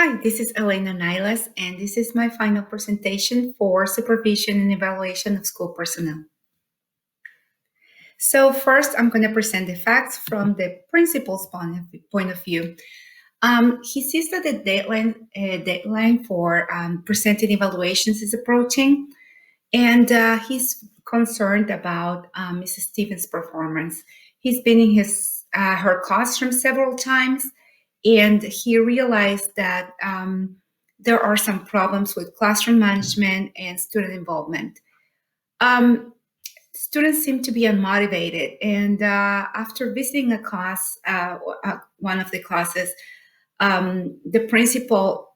Hi, this is ENilhas, and this is my final presentation for supervision and evaluation of school personnel. So first, I'm going to present the facts from the principal's point of view. He sees that the deadline for presenting evaluations is approaching, and he's concerned about Mrs. Stevens' performance. He's been in her classroom several times, and he realized that there are some problems with classroom management and student involvement. Um, Students seem to be unmotivated, and after visiting a class, one of the classes, the principal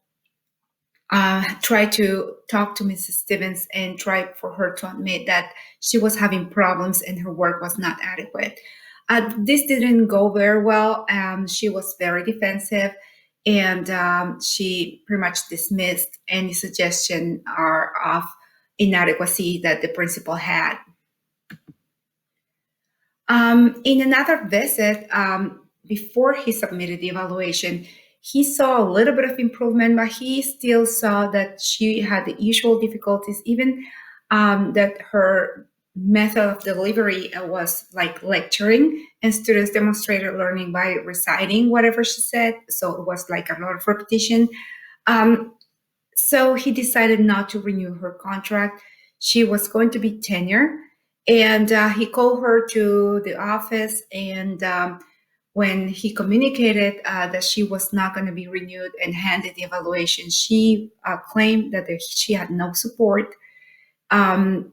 tried to talk to Mrs. Stevens and tried for her to admit that she was having problems and her work was not adequate. This didn't go very well. She was very defensive, and she pretty much dismissed any suggestion of inadequacy that the principal had. In another visit, before he submitted the evaluation, he saw a little bit of improvement, but he still saw that she had the usual difficulties, even that her method of delivery was like lecturing, and students demonstrated learning by reciting whatever she said. So it was like a lot of repetition. Um, so he decided not to renew her contract. She was going to be tenure, and he called her to the office. And when he communicated that she was not going to be renewed and handed the evaluation, she claimed that she had no support.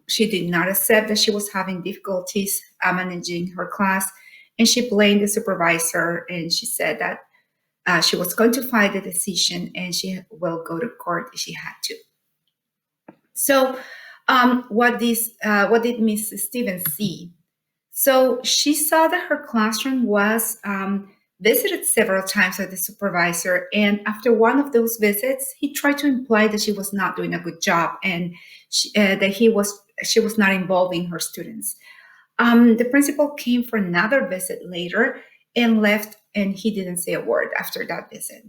She did not accept that she was having difficulties managing her class, and she blamed the supervisor. And she said that she was going to fight the decision and she will go to court if she had to. So, what did Miss Stevens see? So she saw that her classroom was visited several times by the supervisor, and after one of those visits, he tried to imply that she was not doing a good job and that she was not involving her students. The principal came for another visit later and left, and he didn't say a word after that visit.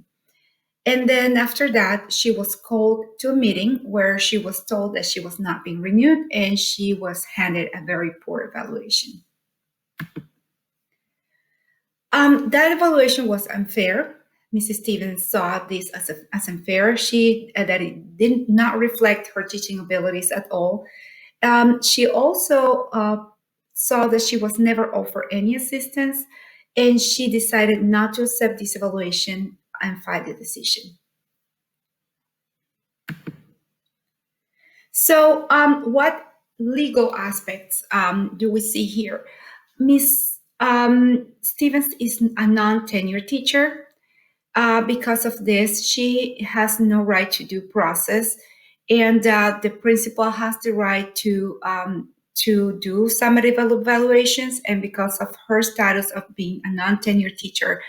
And then after that, she was called to a meeting where she was told that she was not being renewed and she was handed a very poor evaluation. That evaluation was unfair. Mrs. Stevens saw this as unfair. That it did not reflect her teaching abilities at all. She also saw that she was never offered any assistance, and she decided not to accept this evaluation and fight the decision. So, what legal aspects do we see here? Miss Stevens is a non-tenure teacher. Because of this, she has no right to due process, and the principal has the right to do summative evaluations. And because of her status of being a non-tenure teacher,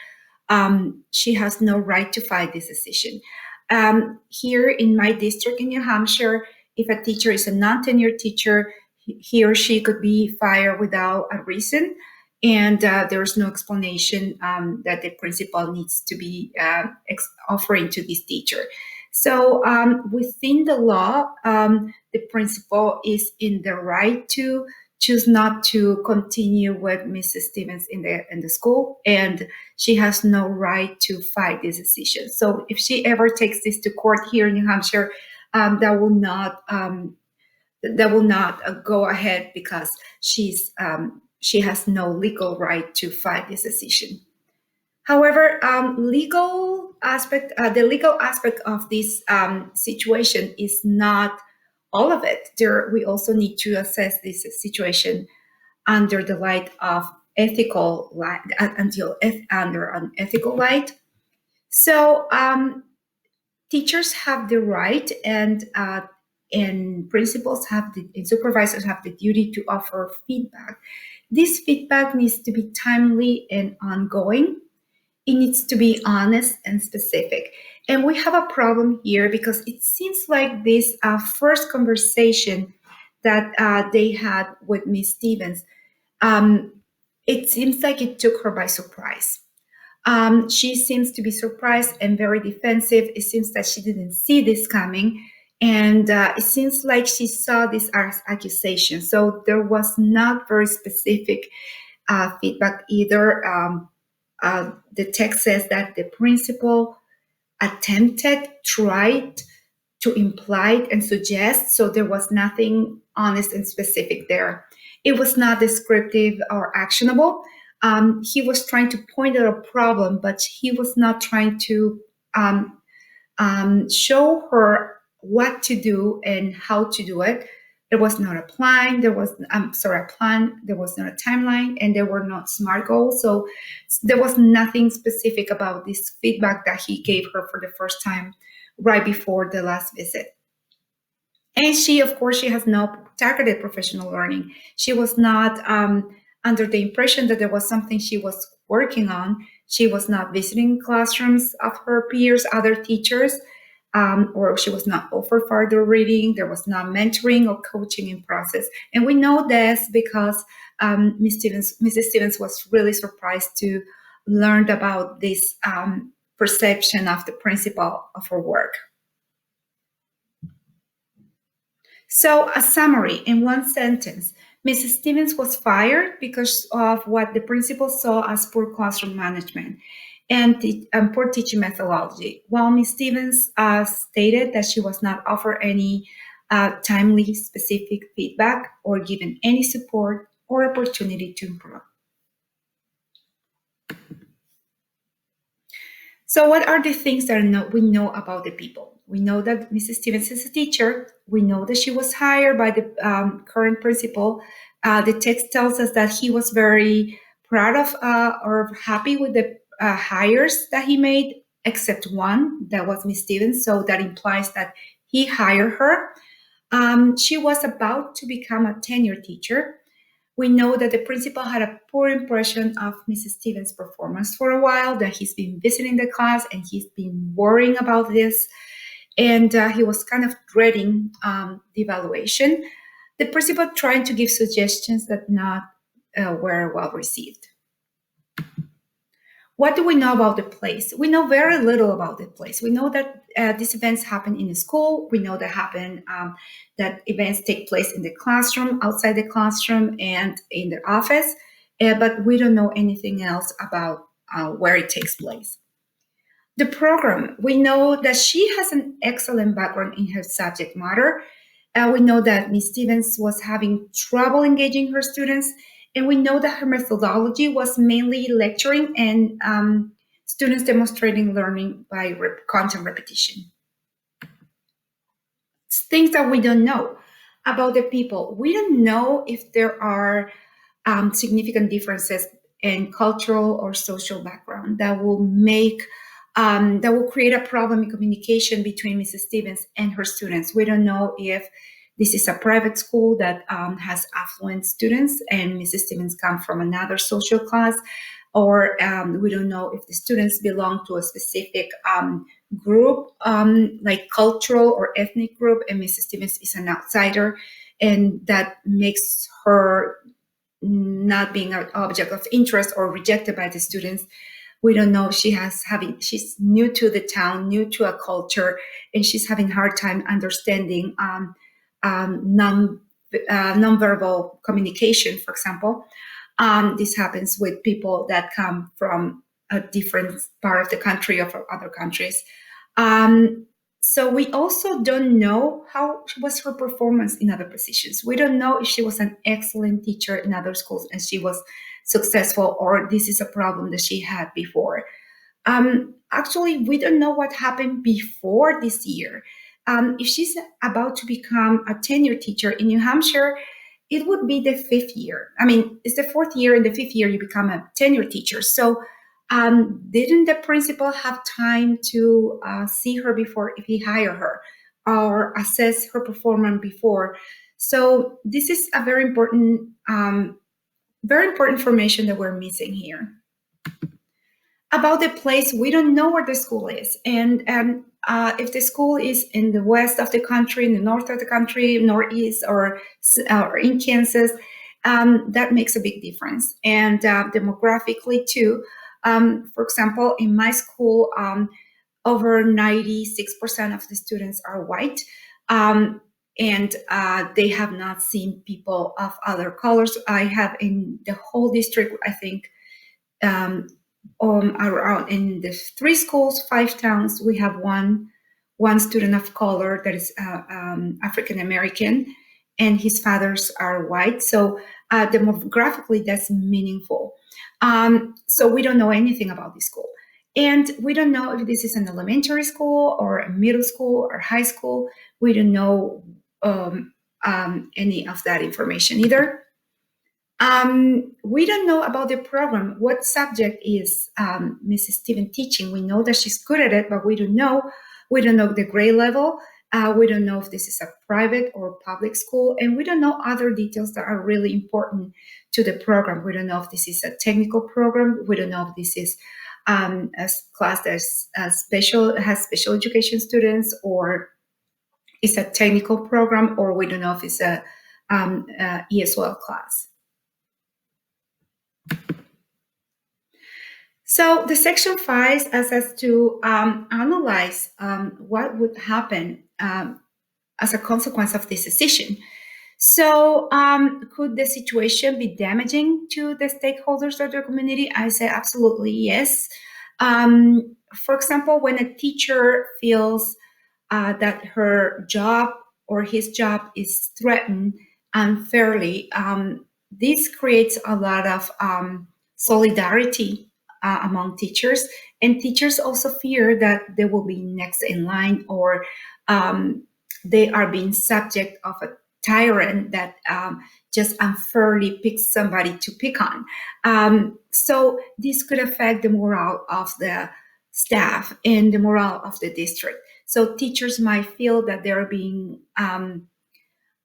she has no right to fight this decision. Here in my district in New Hampshire, if a teacher is a non-tenured teacher, he or she could be fired without a reason, and there's no explanation that the principal needs to be offering to this teacher. So within the law, the principal is in the right to choose not to continue with Mrs. Stevens in the school, and she has no right to fight this decision. So if she ever takes this to court here in New Hampshire, that will not go ahead because she has no legal right to fight this decision. However, the legal aspect of this situation is not all of it. We also need to assess this situation under the light of under an ethical light. So teachers have the right, and principals and supervisors have the duty to offer feedback. This feedback needs to be timely and ongoing. It needs to be honest and specific. And we have a problem here because it seems like this first conversation that they had with Miss Stevens, it seems like it took her by surprise. She seems to be surprised and very defensive. It seems that she didn't see this coming. And it seems like she saw this as accusation. So there was not very specific feedback either. The text says that the principal tried to imply and suggest, so there was nothing honest and specific there. It was not descriptive or actionable. He was trying to point out a problem, but he was not trying to um, show her what to do and how to do it. There was not a plan. A plan. There was not a timeline, and there were not SMART goals. So there was nothing specific about this feedback that he gave her for the first time, right before the last visit. And she, of course, she has no targeted professional learning. She was not under the impression that there was something she was working on. She was not visiting classrooms of her peers, other teachers, or she was not offered further reading. There was not mentoring or coaching in process. And we know this because Mrs. Stevens was really surprised to learn about this perception of the principal of her work. So, a summary in one sentence: Mrs. Stevens was fired because of what the principal saw as poor classroom management and poor teaching methodology, while Ms. Stevens stated that she was not offered any timely, specific feedback or given any support or opportunity to improve. So, what are the things that we know about the people? We know that Mrs. Stevens is a teacher. We know that she was hired by the current principal. The text tells us that he was very proud of or happy with the hires that he made, except one, that was Miss Stevens. So that implies that he hired her. She was about to become a tenured teacher. We know that the principal had a poor impression of Mrs. Stevens' performance for a while, that he's been visiting the class and he's been worrying about this. And he was kind of dreading the evaluation. The principal trying to give suggestions that not were well received. What do we know about the place? We know very little about the place. We know that these events happen in the school. We know that events take place in the classroom, outside the classroom, and in the office. But we don't know anything else about where it takes place. The program, we know that she has an excellent background in her subject matter. We know that Ms. Stevens was having trouble engaging her students, and we know that her methodology was mainly lecturing and students demonstrating learning by content repetition. Things that we don't know about the people. We don't know if there are significant differences in cultural or social background that will create a problem in communication between Mrs. Stevens and her students. We don't know if this is a private school that has affluent students and Mrs. Stevens comes from another social class, or we don't know if the students belong to a specific group, like cultural or ethnic group, and Mrs. Stevens is an outsider, and that makes her not being an object of interest or rejected by the students. We don't know. She's new to the town, new to a culture, and she's having a hard time understanding nonverbal communication, for example. This happens with people that come from a different part of the country or from other countries. So we also don't know how was her performance in other positions. We don't know if she was an excellent teacher in other schools and she was successful, or this is a problem that she had before. Actually, we don't know what happened before this year. If she's about to become a tenure teacher in New Hampshire, it would be the 5th year. I mean, it's the 4th year, and the 5th year you become a tenure teacher. So didn't the principal have time to see her before if he hired her or assess her performance before? So this is a very important information that we're missing here. About the place, we don't know where the school is. And if the school is in the west of the country, in the north of the country, northeast, or in Kansas, that makes a big difference. And demographically, too, For example, in my school, over 96% of the students are white. And they have not seen people of other colors. I have in the whole district, I think, um, around in the 3 schools, 5 towns, we have one student of color that is African American, and his fathers are white. So demographically, that's meaningful. So we don't know anything about this school. And we don't know if this is an elementary school or a middle school or high school. We don't know any of that information either. We don't know about the program. What subject is Mrs. Steven teaching? We know that she's good at it, but we don't know. We don't know the grade level. We don't know if this is a private or public school, and we don't know other details that are really important to the program. We don't know if this is a technical program. We don't know if this is a class that has special education students, or it's a technical program, or we don't know if it's a ESOL class. So the Section 5 asks us to analyze what would happen as a consequence of this decision. So could the situation be damaging to the stakeholders of the community? I say absolutely yes. For example, when a teacher feels that her job or his job is threatened unfairly, this creates a lot of solidarity among teachers, and teachers also fear that they will be next in line, or they are being subject of a tyrant that just unfairly picks somebody to pick on. So this could affect the morale of the staff and the morale of the district. So teachers might feel that they're being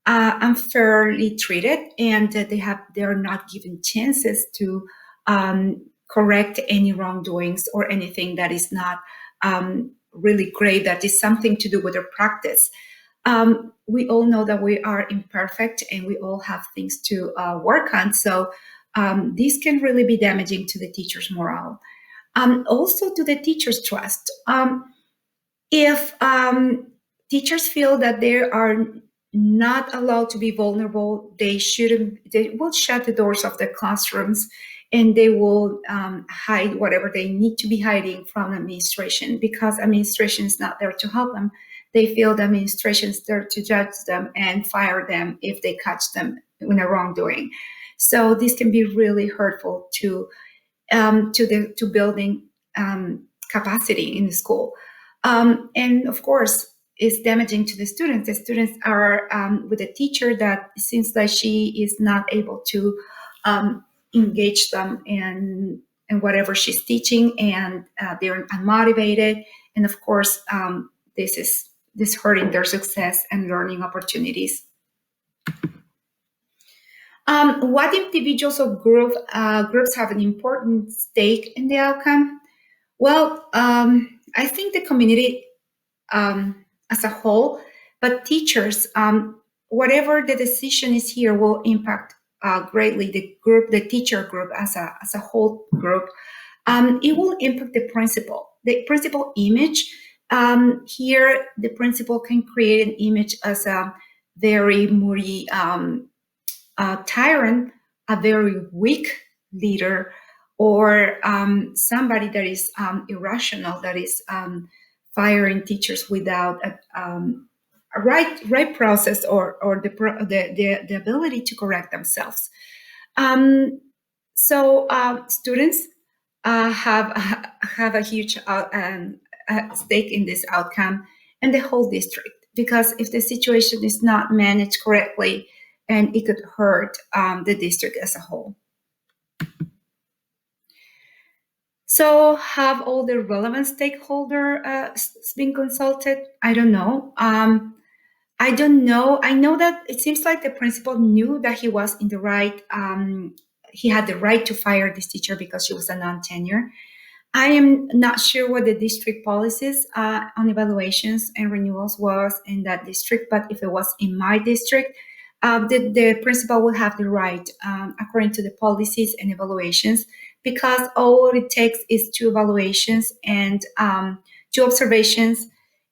unfairly treated, and that they're not given chances to correct any wrongdoings or anything that is not really great, that is something to do with their practice. We all know that we are imperfect and we all have things to work on. So this can really be damaging to the teacher's morale. Also to the teacher's trust. If teachers feel that they are not allowed to be vulnerable, they will shut the doors of the classrooms, and they will hide whatever they need to be hiding from administration, because administration is not there to help them. They feel the administration is there to judge them and fire them if they catch them in a wrongdoing. So this can be really hurtful to building capacity in the school. And of course, it's damaging to the students. The students are with a teacher that seems like she is not able to engage them in whatever she's teaching, and they're unmotivated. And of course, this hurting their success and learning opportunities. What individuals or groups have an important stake in the outcome? Well, I think the community as a whole, but teachers, whatever the decision is here, will impact greatly the teacher group as a whole group. It will impact the principal image. Here, the principal can create an image as a very moody tyrant, a very weak leader, or somebody that is irrational, that is firing teachers without a right process, or the ability to correct themselves. So students have a huge stake in this outcome, and the whole district, because if the situation is not managed correctly, and it could hurt the district as a whole. So have all the relevant stakeholders been consulted? I don't know. I don't know. I know that it seems like the principal knew that he was in the right. He had the right to fire this teacher because she was a non-tenure. I am not sure what the district policies on evaluations and renewals was in that district, but if it was in my district, the principal will have the right, according to the policies and evaluations, because all it takes is two evaluations and two observations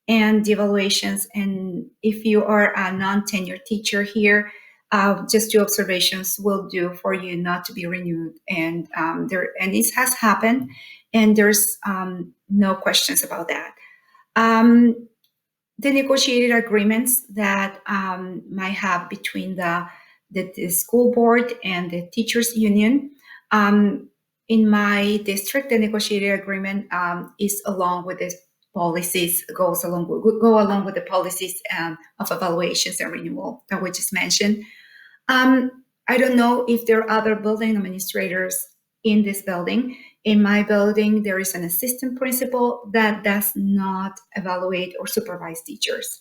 and the evaluations. And if you are a non-tenured teacher here, just two observations will do for you not to be renewed. And this has happened, and there's no questions about that. The negotiated agreements that might have between the school board and the teachers union. In my district, the negotiated agreement is along with the policies, go along with the policies of evaluations and renewal that we just mentioned. I don't know if there are other building administrators in this building. In my building, there is an assistant principal that does not evaluate or supervise teachers.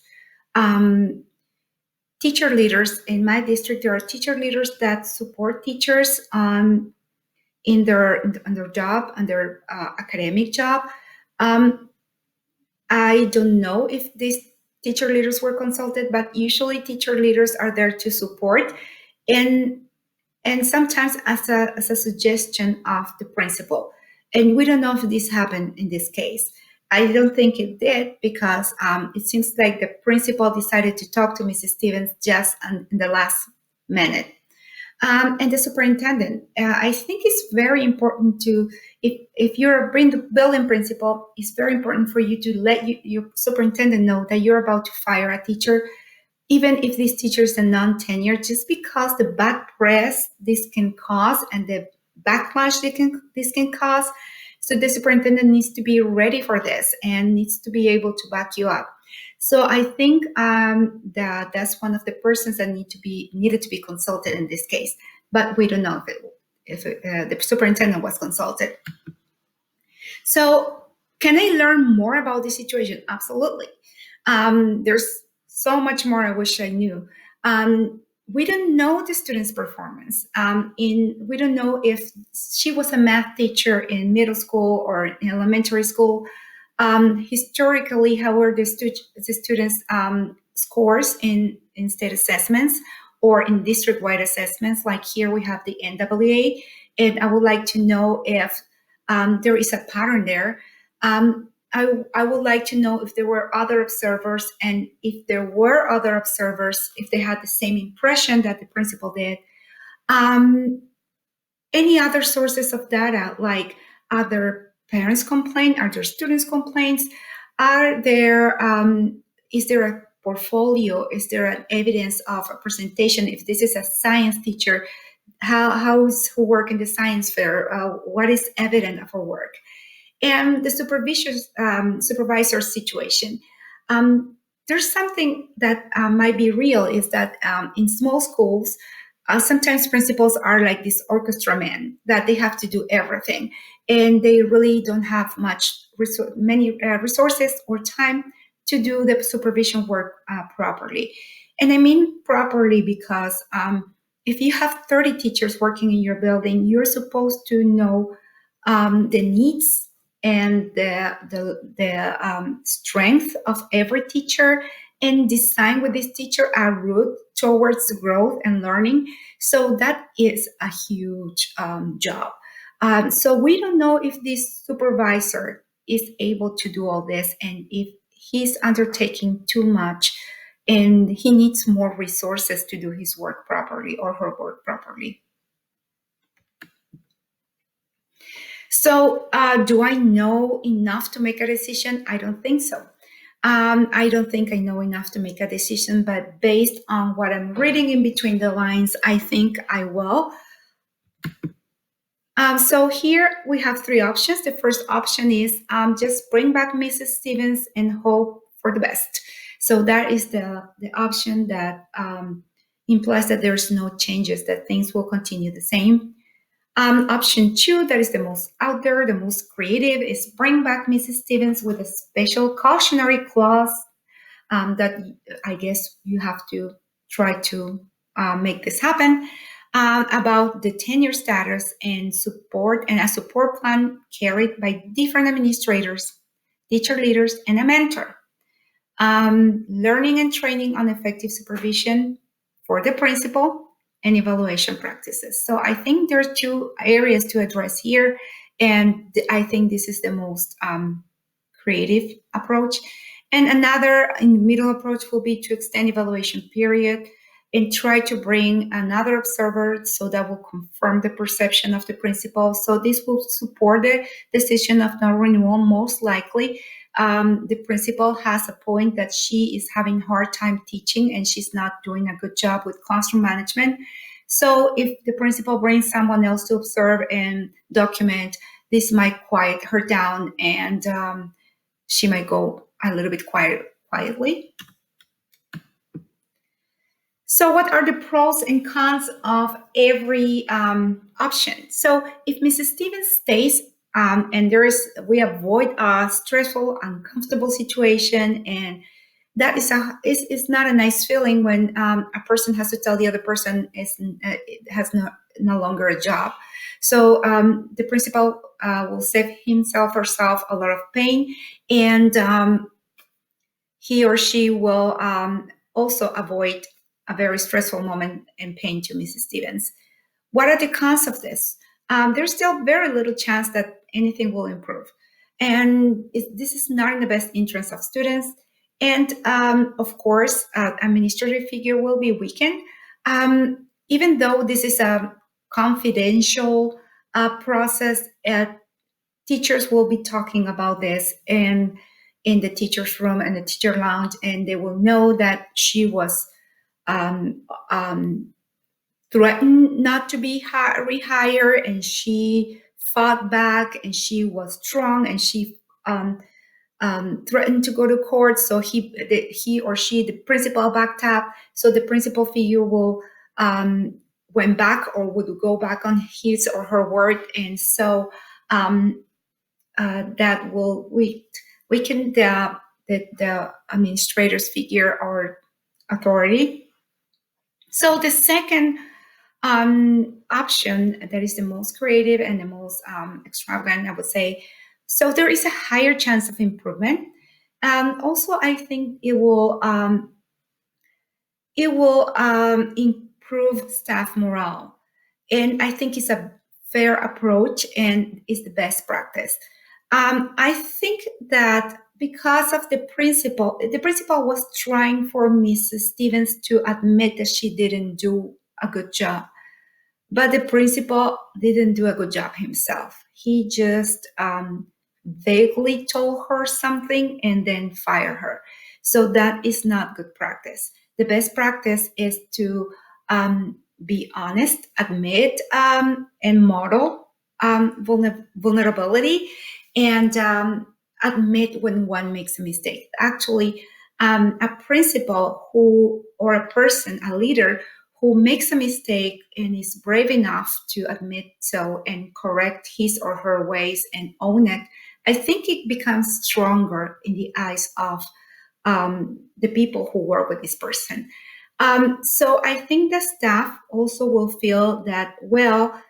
Teacher leaders in my district, there are teacher leaders that support teachers in their job, and their academic job. I don't know if these teacher leaders were consulted, but usually teacher leaders are there to support and sometimes as a suggestion of the principal. And we don't know if this happened in this case. I don't think it did, because it seems like the principal decided to talk to Mrs. Stevens just in the last minute. And the superintendent, I think it's very important to, if you're a building principal, it's very important for you to let your superintendent know that you're about to fire a teacher, even if this teacher is a non-tenured, just because the bad press this can cause and the backlash this can cause. So the superintendent needs to be ready for this and needs to be able to back you up. So I think that's one of the persons that needed to be consulted in this case, but we don't know if the superintendent was consulted. So can I learn more about this situation? Absolutely. There's so much more I wish I knew. We don't know the student's performance. We don't know if she was a math teacher in middle school or in elementary school. Historically, how were the students' scores in state assessments or in district-wide assessments? Like here we have the NWA, and I would like to know if there is a pattern there. I would like to know if there were other observers, and if there were other observers, if they had the same impression that the principal did. Any other sources of data, like other parents' complaints, are there students' complaints? Is there a portfolio? Is there an evidence of a presentation? If this is a science teacher, how's her work in the science fair? What is evident of her work? And the supervisor situation. There's something that might be real, is that in small schools, sometimes principals are like this orchestra man, that they have to do everything, and they really don't have many resources or time to do the supervision work properly. And I mean properly because if you have 30 teachers working in your building, you're supposed to know the needs and the strength of every teacher, and design with this teacher a route towards growth and learning. So that is a huge job. So we don't know if this supervisor is able to do all this, and if he's undertaking too much and he needs more resources to do his work properly or her work properly. So do I know enough to make a decision? I don't think so. I don't think I know enough to make a decision, but based on what I'm reading in between the lines, I think I will. So here we have three options. The first option is just bring back Mrs. Stevens and hope for the best. So that is the option that implies that there's no changes, that things will continue the same. Option 2, that is the most out there, the most creative, is bring back Mrs. Stevens with a special cautionary clause that I guess you have to try to make this happen, about the tenure status and support, and a support plan carried by different administrators, teacher leaders, and a mentor. Learning and training on effective supervision for the principal, and evaluation practices. So I think there are two areas to address here, and I think this is the most creative approach. And another in the middle approach will be to extend evaluation period and try to bring another observer so that will confirm the perception of the principal. So this will support the decision of non-renewal most likely. The principal has a point that she is having a hard time teaching and she's not doing a good job with classroom management. So if the principal brings someone else to observe and document, this might quiet her down and she might go a little bit quietly. So what are the pros and cons of every option? So if Mrs. Stevens stays and we avoid a stressful, uncomfortable situation, and that is not a nice feeling when a person has to tell the other person has no longer a job. So the principal will save himself or herself a lot of pain, and he or she will also avoid a very stressful moment and pain to Mrs. Stevens. What are the cons of this? There's still very little chance that anything will improve. And this is not in the best interest of students. And of course, administrative figure will be weakened. Even though this is a confidential process, teachers will be talking about this in the teacher's room and the teacher lounge, and they will know that she was um, threatened not to be rehired, and she fought back, and she was strong, and she threatened to go to court. So he or she, the principal, backed up. So the principal figure will went back or would go back on his or her word, and so that will weaken the administrator's figure or authority. So the second option that is the most creative and the most extravagant, I would say. So there is a higher chance of improvement. Also, I think it will improve staff morale, and I think it's a fair approach and is the best practice. I think that because of the principal was trying for Mrs. Stevens to admit that she didn't do a good job. But the principal didn't do a good job himself. He just vaguely told her something and then fired her. So that is not good practice. The best practice is to be honest, admit, and model vulnerability, and admit when one makes a mistake. Actually, a principal or a person, a leader who makes a mistake and is brave enough to admit so and correct his or her ways and own it, I think it becomes stronger in the eyes of the people who work with this person. So I think the staff also will feel that, well,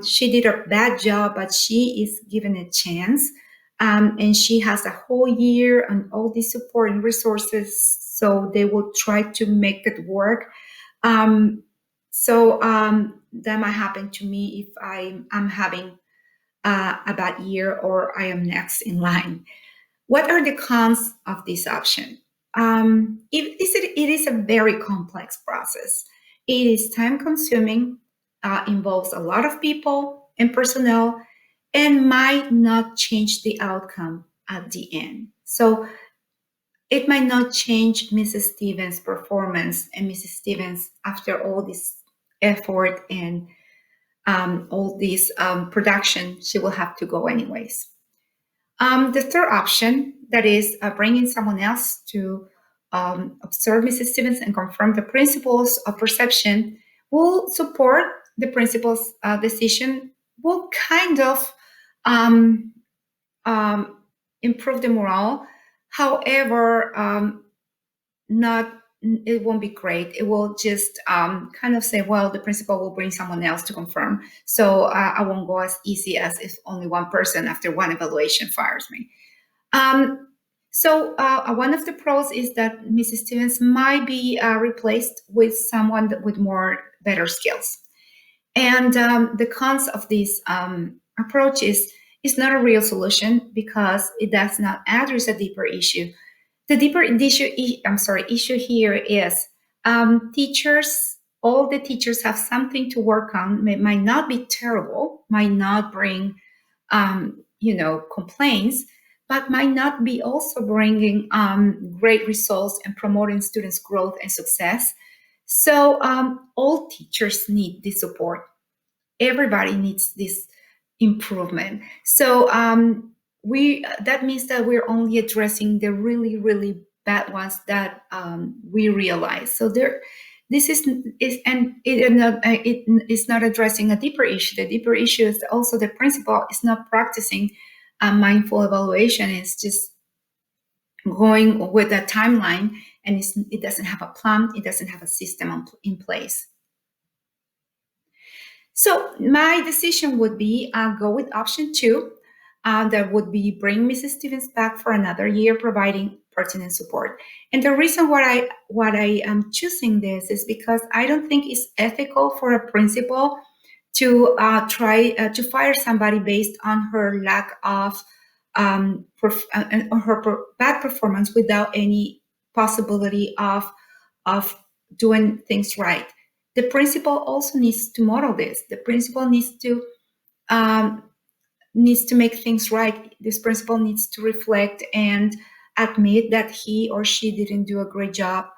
she did a bad job, but she is given a chance. And she has a whole year and all these support and resources, so they will try to make it work. So that might happen to me if I'm having a bad year or I am next in line. What are the cons of this option? It is a very complex process. It is time consuming, involves a lot of people and personnel, and might not change the outcome at the end. So it might not change Mrs. Stevens' performance and Mrs. Stevens after all this effort and all this production. She will have to go anyways. The third option, that is bringing someone else to observe Mrs. Stevens and confirm the principles of perception, will support the principal's decision, will kind of improve the morale. However, not it won't be great. It will just kind of say, well, the principal will bring someone else to confirm. So I won't go as easy as if only one person after one evaluation fires me. So one of the pros is that Mrs. Stevens might be replaced with someone with more better skills. And the cons of this approach is not a real solution because it does not address a deeper issue. The deeper issue here is teachers. All the teachers have something to work on. Might not be terrible, might not bring complaints, but might not be also bringing great results and promoting students' growth and success. So all teachers need this support. Everybody needs this improvement. So we that means that we're only addressing the really really bad ones that we realize. So this is and it is not addressing a deeper issue. The deeper issue is also the principal is not practicing mindful evaluation. It's just going with a timeline, and it doesn't have a plan. It doesn't have a system in place. So my decision would be go with option two. That would be bring Mrs. Stevens back for another year, providing pertinent support. And the reason why I am choosing this is because I don't think it's ethical for a principal to try to fire somebody based on her lack of her bad performance without any possibility of doing things right. The principal also needs to model this. The principal um, needs to make things right. This principal needs to reflect and admit that he or she didn't do a great job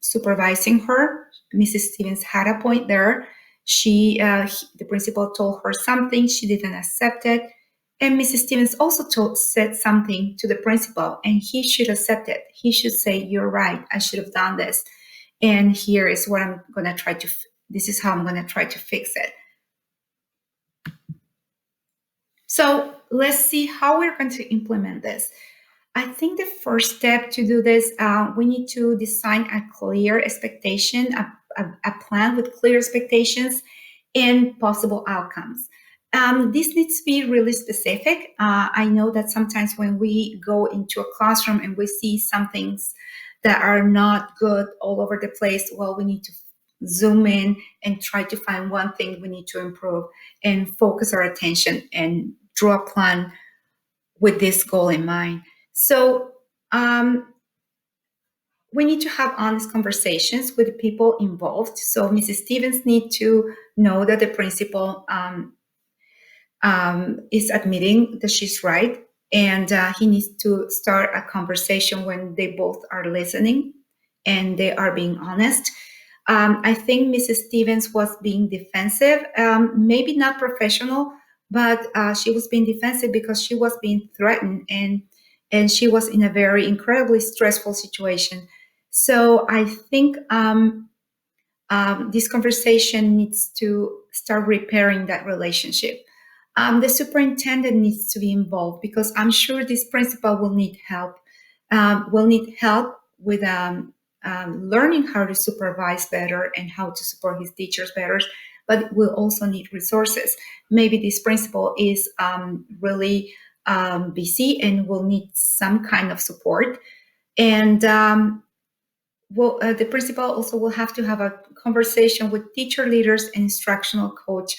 supervising her. Mrs. Stevens had a point there. The principal told her something, she didn't accept it, and Mrs. Stevens also said something to the principal, and he should accept it. He should say, "You're right. I should have done this, and here is what I'm going to try to. This is how I'm going to try to fix it." So let's see how we're going to implement this. I think the first step to do this, we need to design a clear expectation, a plan with clear expectations and possible outcomes. This needs to be really specific. I know that sometimes when we go into a classroom and we see some things that are not good all over the place, well, we need to zoom in and try to find one thing we need to improve and focus our attention and draw a plan with this goal in mind. So we need to have honest conversations with the people involved. So Mrs. Stevens needs to know that the principal is admitting that she's right, and he needs to start a conversation when they both are listening and they are being honest. I think Mrs. Stevens was being defensive, maybe not professional, but she was being defensive because she was being threatened, and she was in a very incredibly stressful situation. So I think this conversation needs to start repairing that relationship. The superintendent needs to be involved because I'm sure this principal will need help. Will need help with learning how to supervise better and how to support his teachers better, but will also need resources. Maybe this principal is really busy and will need some kind of support. And the principal also will have to have a conversation with teacher leaders and instructional coach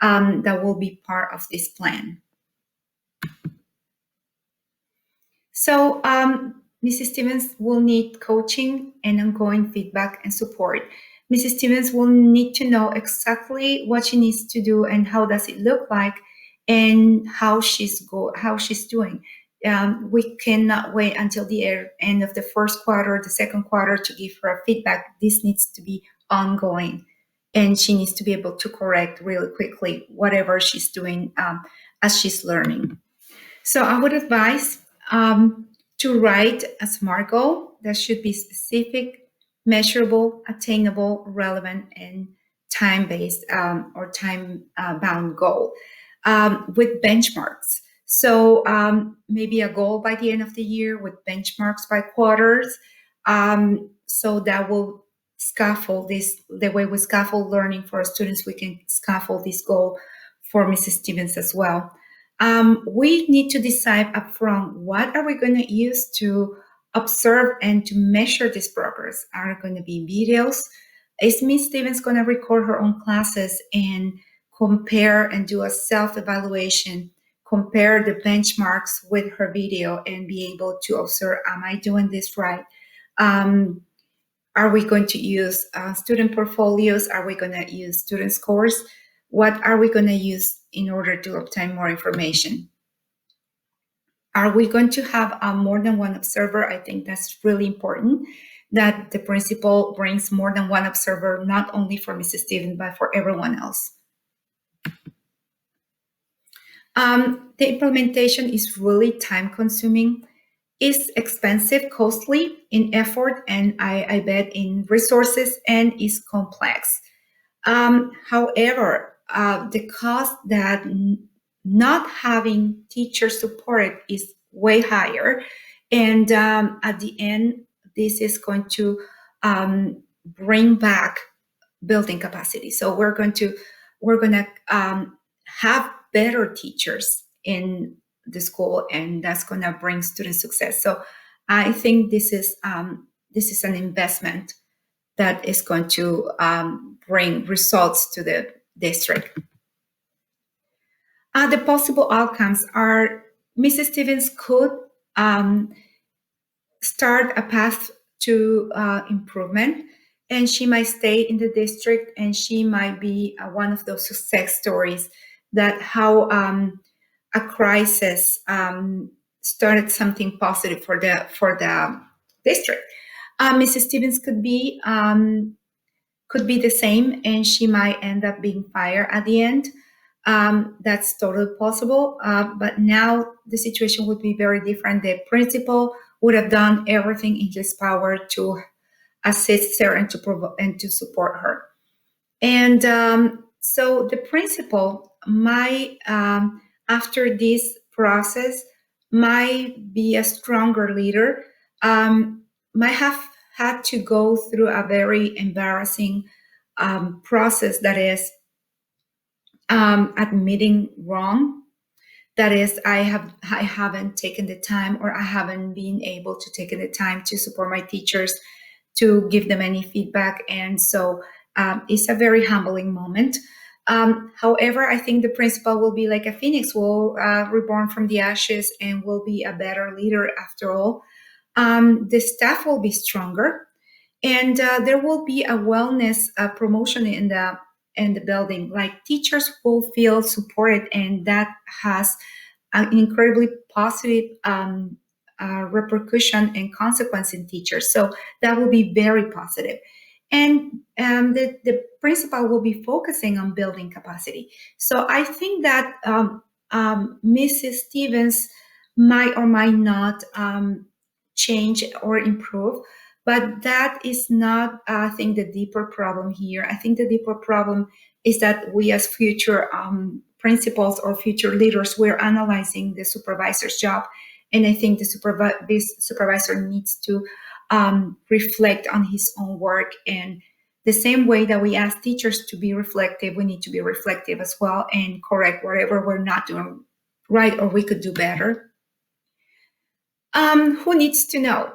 that will be part of this plan. So Mrs. Stevens will need coaching and ongoing feedback and support. Mrs. Stevens will need to know exactly what she needs to do and how does it look like and how she's doing. We cannot wait until the end of the first quarter, the second quarter to give her a feedback. This needs to be ongoing, and she needs to be able to correct really quickly whatever she's doing as she's learning. So I would advise to write a SMART goal that should be specific, measurable, attainable, relevant, and time-based or time-bound goal with benchmarks. So maybe a goal by the end of the year with benchmarks by quarters. So that will scaffold this, the way we scaffold learning for our students, we can scaffold this goal for Mrs. Stevens as well. We need to decide upfront what are we going to use to observe and to measure this progress. Are it going to be videos? Is Miss Stevens going to record her own classes and compare and do a self-evaluation, compare the benchmarks with her video and be able to observe, am I doing this right? Are we going to use student portfolios? Are we going to use student scores? What are we going to use in order to obtain more information? Are we going to have more than one observer? I think that's really important that the principal brings more than one observer, not only for Mrs. Stevens, but for everyone else. The implementation is really time consuming. It's expensive, costly in effort, and I bet in resources, and is complex. However, the cost that not having teacher support is way higher. And at the end, this is going to bring back building capacity. So we're going to have better teachers in the school, and that's going to bring student success. So I think this is an investment that is going to bring results to the district. The possible outcomes are Mrs. Stevens could start a path to improvement, and she might stay in the district, and she might be one of those success stories that how a crisis started something positive for the district. Mrs. Stevens could be the same, and she might end up being fired at the end. That's totally possible. But now the situation would be very different. The principal would have done everything in his power to assist her and to support her. And so the principal might, after this process, might be a stronger leader, might have had to go through a very embarrassing process, that is admitting wrong. That is, I haven't taken the time, or I haven't been able to take the time to support my teachers, to give them any feedback. And so it's a very humbling moment. However, I think the principal will be like a phoenix, will reborn from the ashes, and will be a better leader after all. The staff will be stronger, and there will be a wellness promotion in the building. Like, teachers will feel supported, and that has an incredibly positive repercussion and consequence in teachers. So that will be very positive. And the principal will be focusing on building capacity. So I think that Mrs. Stevens might or might not change or improve, but that is not, I think, the deeper problem here. I think the deeper problem is that we, as future principals or future leaders, we're analyzing the supervisor's job. And I think this supervisor needs to reflect on his own work. And the same way that we ask teachers to be reflective, we need to be reflective as well, and correct whatever we're not doing right or we could do better. Who needs to know?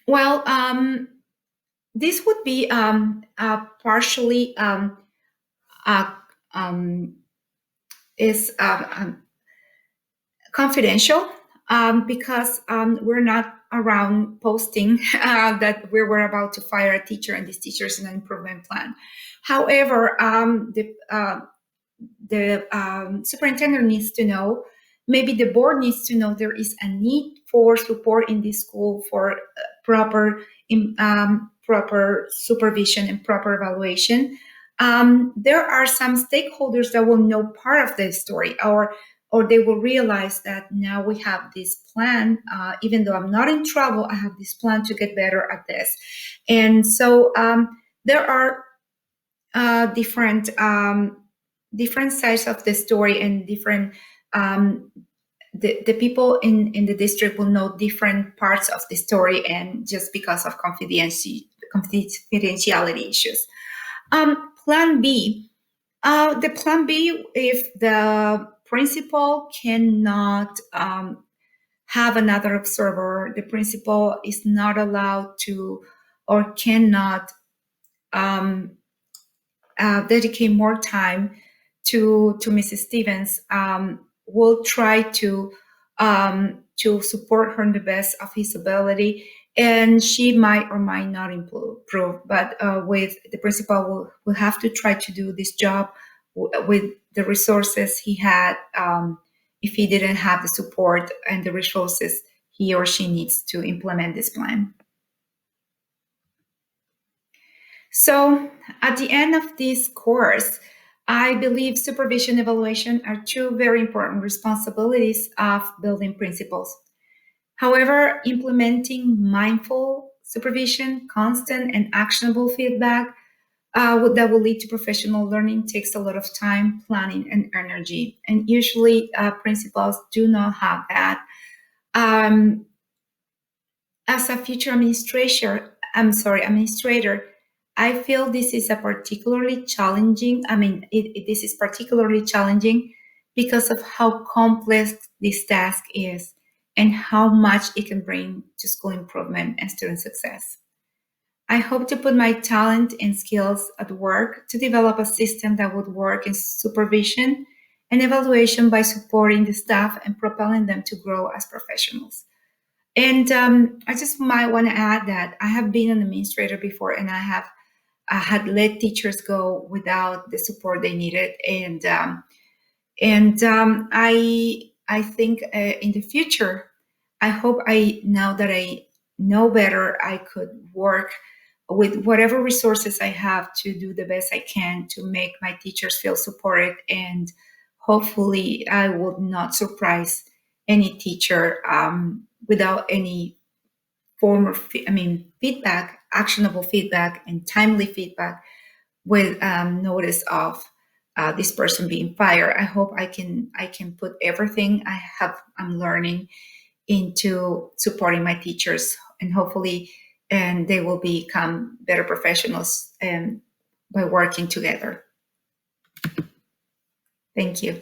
Well, this would be partially is confidential, because we're not around posting that we were about to fire a teacher and this teacher is an improvement plan. However, the superintendent needs to know, maybe the board needs to know, there is a need for support in this school for proper supervision and proper evaluation. There are some stakeholders that will know part of the story, or they will realize that now we have this plan, even though I'm not in trouble, I have this plan to get better at this. And so there are different sides of the story, and different the people in the district will know different parts of the story, and just because of confidentiality issues. Plan B. The plan B, if the principal cannot have another observer. The principal is not allowed to or cannot um, dedicate more time to Mrs. Stevens. Will try to support her in the best of his ability, and she might or might not improve. But with the principal, will have to try to do this job with the resources he had. If he didn't have the support and the resources he or she needs to implement this plan. So, at the end of this course, I believe supervision and evaluation are two very important responsibilities of building principles. However, implementing mindful supervision, constant and actionable feedback that will lead to professional learning takes a lot of time, planning, and energy. And usually, principals do not have that. Um, as a future administrator, I feel this is a particularly challenging. This is particularly challenging because of how complex this task is and how much it can bring to school improvement and student success. I hope to put my talent and skills at work to develop a system that would work in supervision and evaluation by supporting the staff and propelling them to grow as professionals. And I just might want to add that I have been an administrator before, and I had let teachers go without the support they needed, and I think in the future, I hope now that I know better, I could work with whatever resources I have to do the best I can to make my teachers feel supported, and hopefully I would not surprise any teacher without any form of feedback, actionable feedback, and timely feedback with notice of this person being fired. I hope I can put everything I'm learning into supporting my teachers, and hopefully, and they will become better professionals by working together. Thank you.